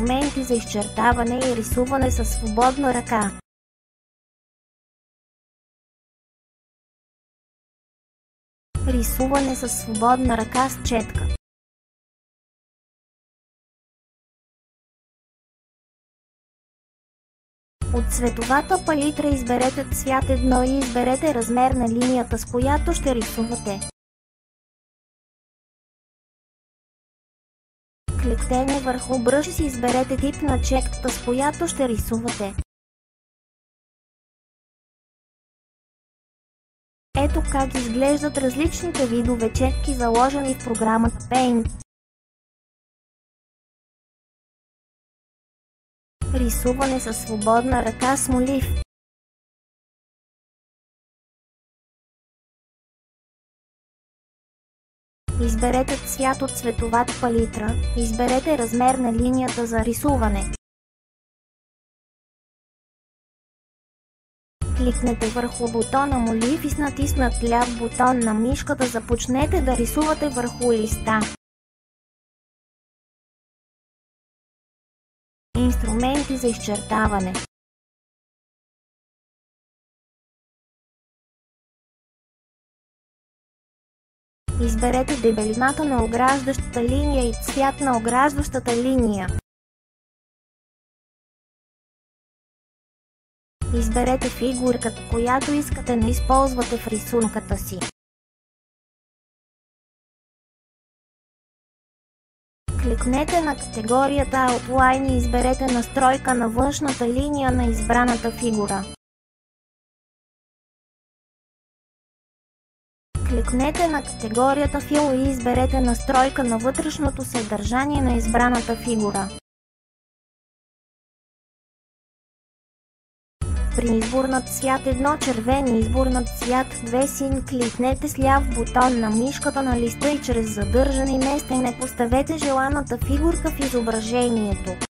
Инструменти за изчертаване и рисуване със свободна ръка. Рисуване със свободна ръка с четка. От цветовата палитра изберете цвят 1 и изберете размер на линията, с която ще рисувате. Кликнете върху бръш и изберете тип на четката, с която ще рисувате. Ето как изглеждат различните видове четки, заложени в програмата Paint. Рисуване със свободна ръка с молив. Изберете цвят от цветовата палитра, изберете размер на линията за рисуване. Кликнете върху бутона молив и с натиснат ляв бутон на мишката започнете да рисувате върху листа. Инструменти за изчертаване. Изберете дебелината на ограждащата линия и цвят на ограждащата линия. Изберете фигурката, която искате да използвате в рисунката си. Кликнете на категорията Outline и изберете настройка на външната линия на избраната фигура. Кликнете на категорията Fill и изберете настройка на вътрешното съдържание на избраната фигура. При избор на цвят 1 червен и избор на цвят 2 син кликнете с ляв бутон на мишката на листа и чрез задържане и местене поставете желаната фигурка в изображението.